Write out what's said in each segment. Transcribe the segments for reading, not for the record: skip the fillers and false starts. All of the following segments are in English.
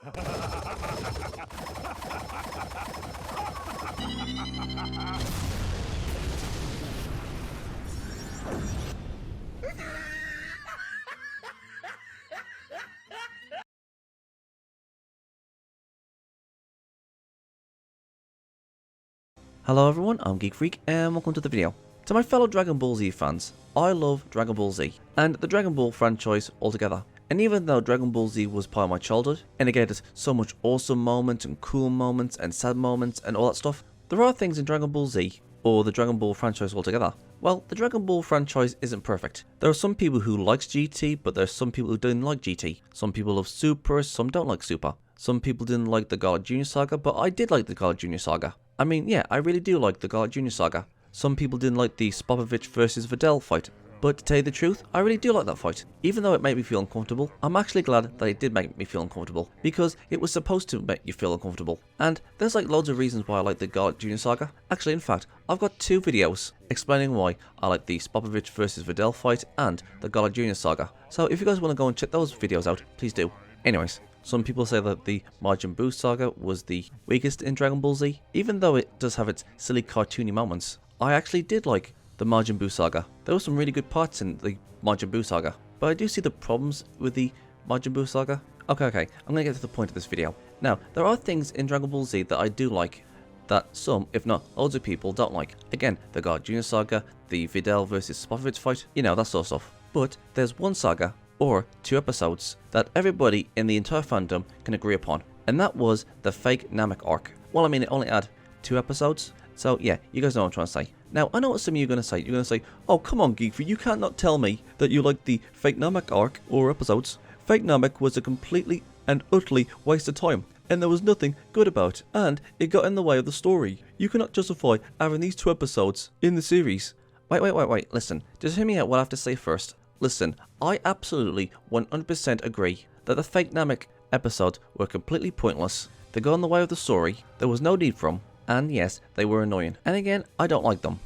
Hello everyone, I'm Geek Freak and welcome to the video. To my fellow Dragon Ball Z fans, I love Dragon Ball Z and the Dragon Ball franchise altogether. And even though Dragon Ball Z was part of my childhood and it gave us so much awesome moments and cool moments and sad moments and all that stuff, there are things in Dragon Ball Z or the Dragon Ball franchise altogether. Well, the Dragon Ball franchise isn't perfect. There are some people who likes GT, but there's some people who don't like GT. Some people love Super, some don't like Super. Some people didn't like the Garlic Jr. Saga, but I did like the Garlic Jr. Saga. I mean, yeah, I really do like the Garlic Jr. Saga. Some people didn't like the Spopovich versus Videl fight, but to tell you the truth, I really do like that fight. Even though it made me feel uncomfortable, I'm actually glad that it did make me feel uncomfortable, because it was supposed to make you feel uncomfortable. And there's like loads of reasons why I like the Garlic Jr. Saga. Actually, in fact, I've got 2 videos explaining why I like the Spopovich versus Videl fight and the Garlic Jr. Saga. So if you guys want to go and check those videos out, please do. Anyways. Some people say that the Majin Buu saga was the weakest in Dragon Ball Z. Even though it does have its silly cartoony moments, I actually did like the Majin Buu saga. There were some really good parts in the Majin Buu saga, but I do see the problems with the Majin Buu saga. Okay, I'm gonna get to the point of this video. Now, there are things in Dragon Ball Z that I do like, that some, if not loads of people, don't like. Again, the God Jr. saga, the Videl versus Spopovich fight, you know, that sort of stuff. But there's one saga, or 2 episodes, that everybody in the entire fandom can agree upon, and that was the fake Namek arc. Well, I mean, it only had 2 episodes, so yeah, you guys know what I'm trying to say. Now, I know what some of you are going to say. You're going to say, oh, come on, Geekfree, you can't not tell me that you like the fake Namek arc or episodes. Fake Namek was a completely and utterly waste of time, and there was nothing good about it, and it got in the way of the story. You cannot justify having these 2 episodes in the series. Wait, listen, just hear me out what I have to say first. Listen, I absolutely 100% agree that the fake Namek episodes were completely pointless. They got in the way of the story, there was no need for them, and yes, they were annoying. And again, I don't like them.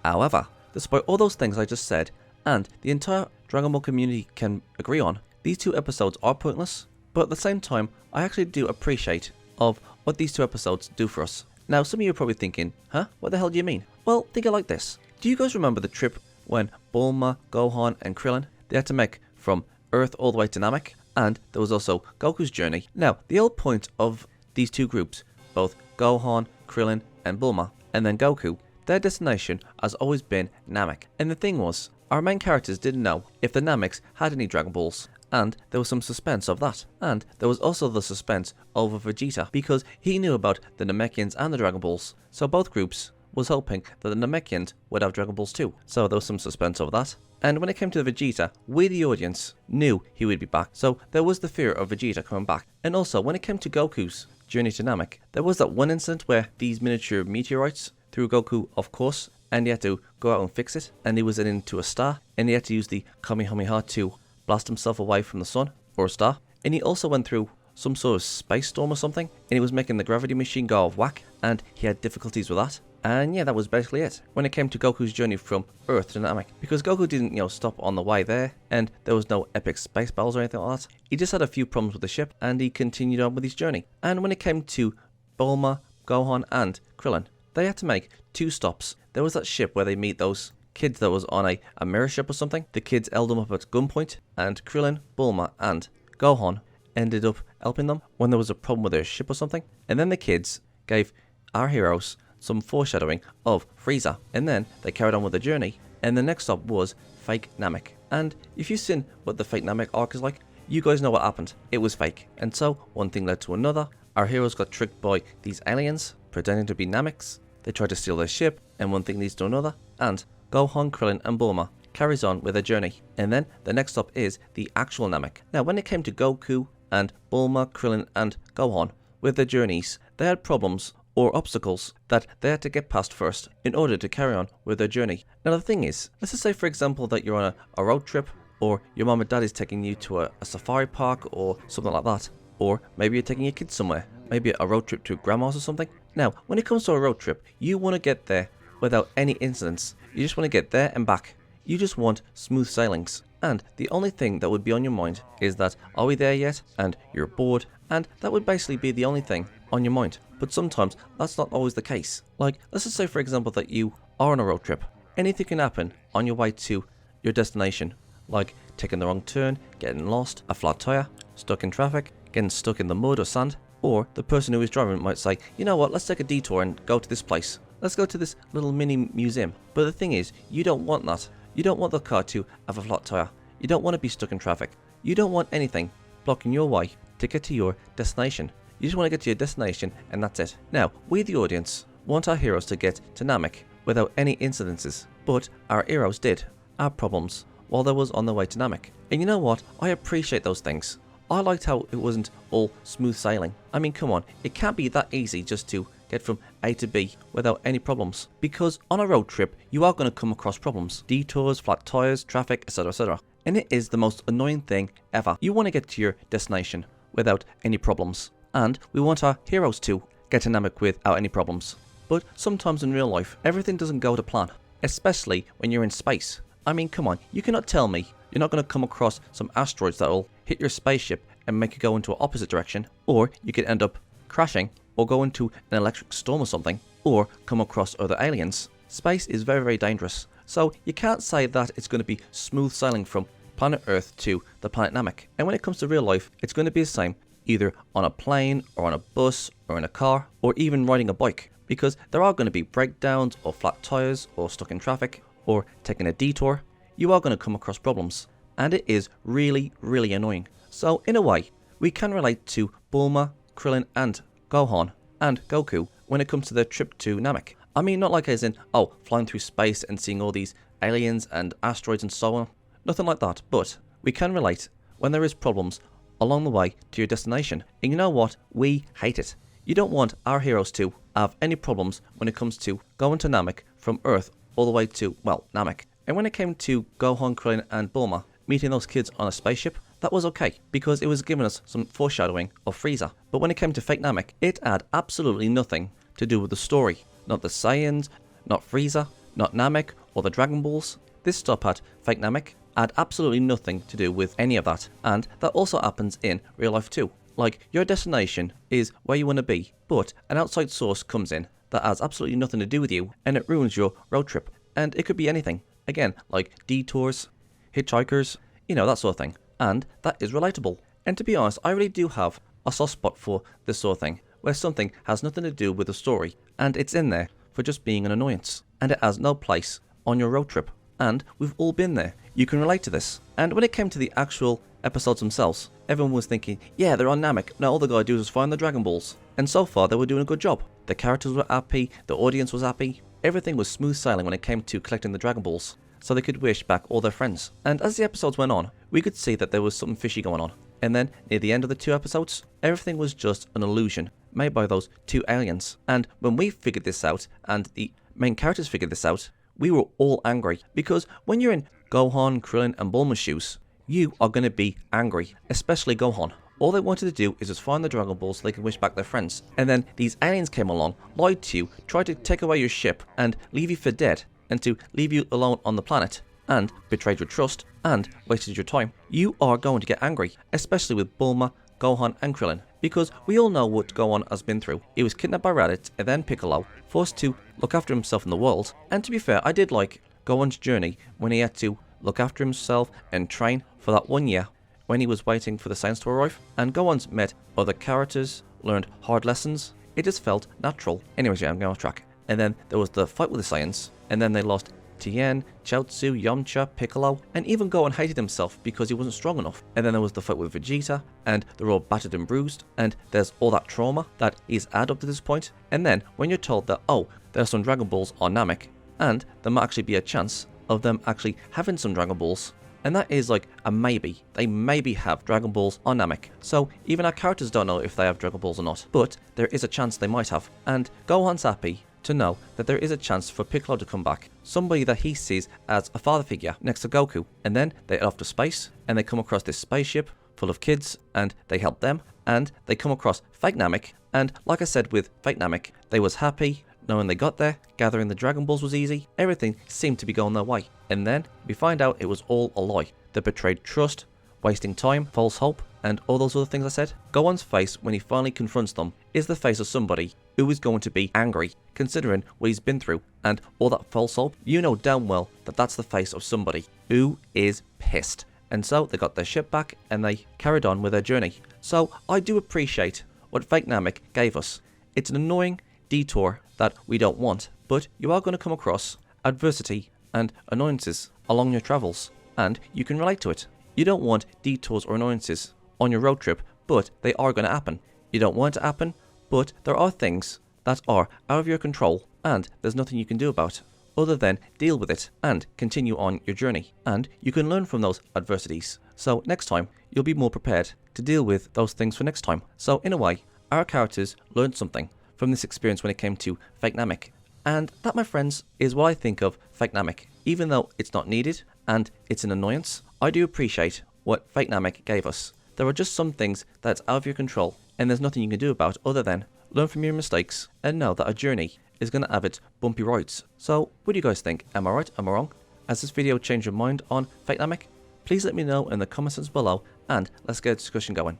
However, despite all those things I just said, and the entire Dragon Ball community can agree on, these 2 episodes are pointless, but at the same time, I actually do appreciate of what these 2 episodes do for us. Now, some of you are probably thinking, huh, what the hell do you mean? Well, think it like this. Do you guys remember the trip when Bulma, Gohan and Krillin, they had to make from Earth all the way to Namek, and there was also Goku's journey? Now, the whole point of these 2 groups, both Gohan, Krillin and Bulma, and then Goku, their destination has always been Namek. And the thing was, our main characters didn't know if the Nameks had any Dragon Balls, and there was some suspense of that. And there was also the suspense over Vegeta, because he knew about the Namekians and the Dragon Balls, so both groups was hoping that the Namekians would have Dragon Balls too. So there was some suspense over that. And when it came to the Vegeta, we the audience knew he would be back, so there was the fear of Vegeta coming back. And also, when it came to Goku's journey to Namek, there was that one incident where these miniature meteorites threw Goku off course, and he had to go out and fix it, and he was into a star, and he had to use the Kamehameha to blast himself away from the sun, or a star. And he also went through some sort of space storm or something, and he was making the gravity machine go off whack, and he had difficulties with that. And yeah, that was basically it when it came to Goku's journey from Earth to Namek. Because Goku didn't, stop on the way there, and there was no epic space battles or anything like that. He just had a few problems with the ship, and he continued on with his journey. And when it came to Bulma, Gohan, and Krillin, they had to make 2 stops. There was that ship where they meet those kids that was on a mirror ship or something. The kids held them up at gunpoint, and Krillin, Bulma, and Gohan ended up helping them when there was a problem with their ship or something. And then the kids gave our heroes some foreshadowing of Frieza, and then they carried on with the journey, and the next stop was fake Namek. And if you've seen what the fake Namek arc is like, you guys know what happened. It was fake. And so one thing led to another. Our heroes got tricked by these aliens pretending to be Nameks. They tried to steal their ship, and one thing leads to another, and Gohan, Krillin and Bulma carries on with their journey. And then the next stop is the actual Namek. Now when it came to Goku and Bulma, Krillin and Gohan with their journeys, they had problems or obstacles that they had to get past first in order to carry on with their journey. Now the thing is, let's just say for example that you're on a road trip, or your mom and dad is taking you to a safari park or something like that, or maybe you're taking your kids somewhere, maybe a road trip to grandma's or something. Now when it comes to a road trip, you want to get there without any incidents. You just want to get there and back. You just want smooth sailings. And the only thing that would be on your mind is that, are we there yet? And you're bored and that would basically be the only thing on your mind. But sometimes that's not always the case. Like, let's just say for example that you are on a road trip. Anything can happen on your way to your destination, like taking the wrong turn, getting lost, a flat tire, stuck in traffic, getting stuck in the mud or sand, or the person who is driving might say, you know what, let's take a detour and go to this place. Let's go to this little mini museum. But the thing is, you don't want that. You don't want the car to have a flat tire. You don't want to be stuck in traffic. You don't want anything blocking your way to get to your destination. You just want to get to your destination and that's it. Now, we the audience want our heroes to get to Namek without any incidences, but our heroes did have problems while they was on their way to Namek. And you know what? I appreciate those things. I liked how it wasn't all smooth sailing. I mean, come on, it can't be that easy just to get from A to B without any problems. Because on a road trip, you are going to come across problems. Detours, flat tires, traffic, etc, etc. And it is the most annoying thing ever. You want to get to your destination without any problems. And we want our heroes to get to Namek without any problems. But sometimes in real life, everything doesn't go to plan. Especially when you're in space. I mean, come on, you cannot tell me you're not going to come across some asteroids that will hit your spaceship and make you go into an opposite direction, or you could end up crashing, or go into an electric storm or something, or come across other aliens. Space is very, very dangerous, so you can't say that it's going to be smooth sailing from planet Earth to the planet Namek. And when it comes to real life, it's going to be the same, either on a plane, or on a bus, or in a car, or even riding a bike, because there are going to be breakdowns, or flat tires, or stuck in traffic, or taking a detour. You are going to come across problems, and it is really, really annoying. So in a way, we can relate to Bulma, Krillin and Gohan and Goku when it comes to their trip to Namek. I mean, not like as in, oh, flying through space and seeing all these aliens and asteroids and so on. Nothing like that, but we can relate when there is problems along the way to your destination. And you know what? We hate it. You don't want our heroes to have any problems when it comes to going to Namek from Earth all the way to, well, Namek. And when it came to Gohan, Krillin and Bulma meeting those kids on a spaceship, that was okay, because it was giving us some foreshadowing of Frieza. But when it came to fake Namek, it had absolutely nothing to do with the story. Not the Saiyans, not Frieza, not Namek, or the Dragon Balls. This stop at fake Namek had absolutely nothing to do with any of that. And that also happens in real life too. Like, your destination is where you want to be, but an outside source comes in that has absolutely nothing to do with you, and it ruins your road trip. And it could be anything. Again, like detours, hitchhikers, you know, that sort of thing. And that is relatable. And to be honest, I really do have a soft spot for this sort of thing, where something has nothing to do with the story, and it's in there for just being an annoyance, and it has no place on your road trip. And we've all been there. You can relate to this. And when it came to the actual episodes themselves, everyone was thinking, yeah, they're on Namek. Now all they gotta do is find the Dragon Balls. And so far, they were doing a good job. The characters were happy, the audience was happy. Everything was smooth sailing when it came to collecting the Dragon Balls, so they could wish back all their friends. And as the episodes went on, we could see that there was something fishy going on. And then, near the end of the 2 episodes, everything was just an illusion made by those 2 aliens. And when we figured this out, and the main characters figured this out, we were all angry. Because when you're in Gohan, Krillin and Bulma's shoes, you are going to be angry, especially Gohan. All they wanted to do is just find the Dragon Balls so they can wish back their friends. And then these aliens came along, lied to you, tried to take away your ship and leave you for dead, and to leave you alone on the planet, and betrayed your trust, and wasted your time. You are going to get angry, especially with Bulma, Gohan and Krillin, because we all know what Gohan has been through. He was kidnapped by Raditz and then Piccolo, forced to look after himself in the world. And to be fair, I did like Gohan's journey when he had to look after himself and train for that 1 year when he was waiting for the Saiyans to arrive. And Gohan's met other characters, learned hard lessons. It just felt natural. Anyways, yeah, I'm going off track. And then there was the fight with the Saiyans, and then they lost Tien, Chaozu, Yamcha, Piccolo, and even Gohan hated himself because he wasn't strong enough. And then there was the fight with Vegeta, and they're all battered and bruised, and there's all that trauma that he's had up to this point. And then when you're told that, oh, there's some Dragon Balls on Namek, and there might actually be a chance of them actually having some Dragon Balls, and that is like a maybe. They maybe have Dragon Balls on Namek. So even our characters don't know if they have Dragon Balls or not, but there is a chance they might have. And Gohan's happy to know that there is a chance for Piccolo to come back, somebody that he sees as a father figure next to Goku. And then they head off to space, and they come across this spaceship full of kids, and they help them, and they come across fake Namek. And like I said with fake Namek, they was happy knowing they got there, gathering the Dragon Balls was easy, everything seemed to be going their way. And then we find out it was all a lie. They betrayed trust, wasting time, false hope, and all those other things I said. Gohan's face when he finally confronts them is the face of somebody who is going to be angry, considering what he's been through and all that false hope. You know damn well that that's the face of somebody who is pissed. And so they got their ship back and they carried on with their journey. So I do appreciate what Fake Namek gave us. It's an annoying detour that we don't want, but you are going to come across adversity and annoyances along your travels, and you can relate to it. You don't want detours or annoyances on your road trip, but they are going to happen. You don't want it to happen, but there are things that are out of your control and there's nothing you can do about other than deal with it and continue on your journey. And you can learn from those adversities. So next time, you'll be more prepared to deal with those things for next time. So in a way, our characters learned something from this experience when it came to Fake Namek. And that, my friends, is what I think of Fake Namek. Even though it's not needed and it's an annoyance, I do appreciate what Fake Namek gave us. There are just some things that's out of your control and there's nothing you can do about other than learn from your mistakes and know that a journey is going to have its bumpy roads. So what do you guys think? Am I right? Am I wrong? Has this video changed your mind on Fake Namek? Please let me know in the comments below and let's get a discussion going.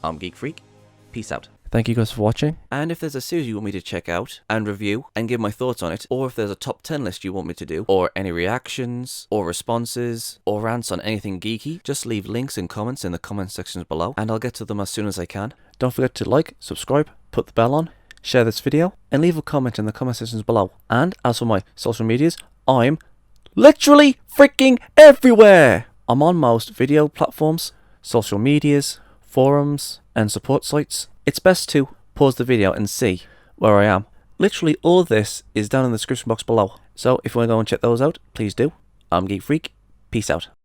I'm Geek Freak. Peace out. Thank you guys for watching. And if there's a series you want me to check out and review and give my thoughts on it, or if there's a top 10 list you want me to do, or any reactions, or responses, or rants on anything geeky, just leave links and comments in the comment sections below, and I'll get to them as soon as I can. Don't forget to like, subscribe, put the bell on, share this video, and leave a comment in the comment sections below. And as for my social medias, I'm literally freaking everywhere! I'm on most video platforms, social medias, forums, and support sites. It's best to pause the video and see where I am. Literally all of this is down in the description box below. So if you want to go and check those out, please do. I'm Geek Freak. Peace out.